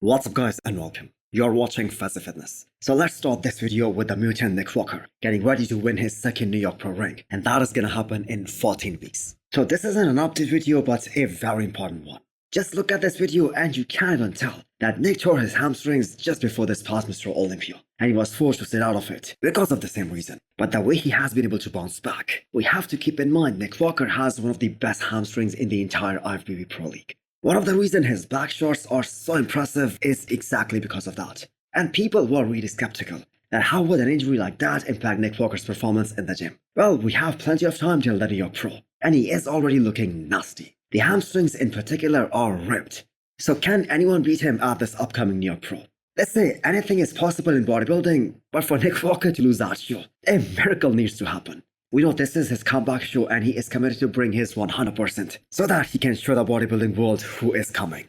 What's up guys and welcome. You're watching Fazi Fitness. So let's start this video with the mutant Nick Walker getting ready to win his second New York Pro ring, and that is gonna happen in 14 weeks. So this isn't an update video but a very important one. Just look at this video and you can't even tell that Nick tore his hamstrings just before this past Mr. Olympia, and he was forced to sit out of it because of the same reason. But the way he has been able to bounce back, we have to keep in mind Nick Walker has one of the best hamstrings in the entire IFBB Pro League. One of the reasons his back shots are so impressive is exactly because of that. And people were really skeptical that how would an injury like that impact Nick Walker's performance in the gym. Well, we have plenty of time till the New York Pro, and he is already looking nasty. The hamstrings in particular are ripped. So can anyone beat him at this upcoming New York Pro? Let's say anything is possible in bodybuilding, but for Nick Walker to lose that show, a miracle needs to happen. We know this is his comeback show and he is committed to bring his 100% so that he can show the bodybuilding world who is coming.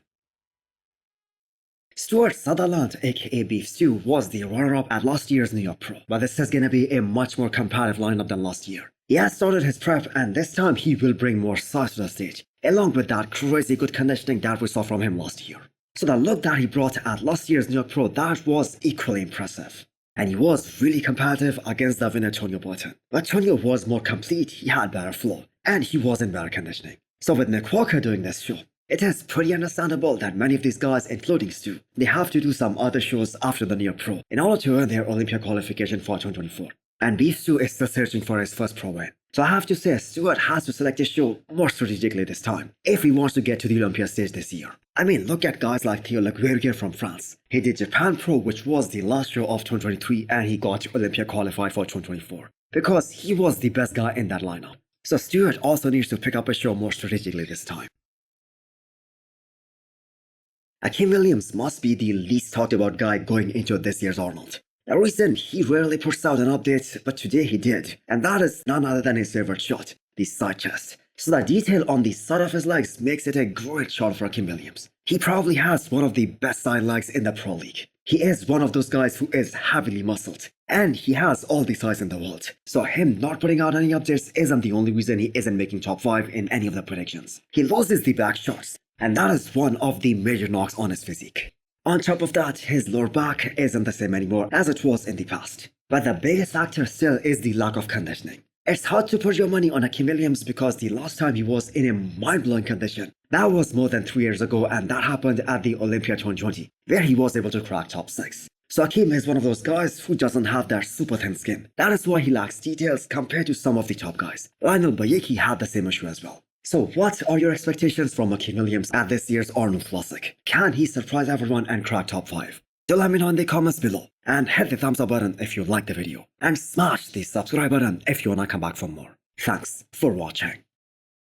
Stuart Sutherland aka Beef Stu was the runner-up at last year's New York Pro, but this is gonna be a much more competitive lineup than last year. He has started his prep and this time he will bring more size to the stage, along with that crazy good conditioning that we saw from him last year. So the look that he brought at last year's New York Pro, that was equally impressive. And he was really competitive against the winner Tonio Burton. But Tonio was more complete, he had better flow, and he was in better conditioning. So with Nick Walker doing this show, it is pretty understandable that many of these guys, including Stu, they have to do some other shows after the New York Pro in order to earn their Olympia qualification for 2024. And Beef Stu is still searching for his first pro win. So I have to say Stuart has to select his show more strategically this time if he wants to get to the Olympia stage this year. I mean, look at guys like Tonio from France. He did Japan Pro, which was the last show of 2023, and he got Olympia qualified for 2024 because he was the best guy in that lineup. So Stuart also needs to pick up a show more strategically this time. Akim Williams must be the least talked about guy going into this year's Arnold. The reason he rarely puts out an update, but today he did, and that is none other than his favorite shot, the side chest. So the detail on the side of his legs makes it a great shot for Akim Williams. He probably has one of the best side legs in the Pro League. He is one of those guys who is heavily muscled, and he has all the size in the world. So him not putting out any updates isn't the only reason he isn't making top 5 in any of the predictions. He loses the back shots, and that is one of the major knocks on his physique. On top of that, his lower back isn't the same anymore as it was in the past. But the biggest factor still is the lack of conditioning. It's hard to put your money on Akim Williams because the last time he was in a mind-blowing condition, that was more than 3 years ago, and that happened at the Olympia 2020, where he was able to crack top 6. So Akim is one of those guys who doesn't have that super thin skin. That is why he lacks details compared to some of the top guys. Lionel Bayeki had the same issue as well. So what are your expectations from Akim Williams at this year's Arnold Classic? Can he surprise everyone and crack top 5? Do let me know in the comments below, and hit the thumbs up button if you liked the video, and smash the subscribe button if you wanna come back for more. Thanks for watching.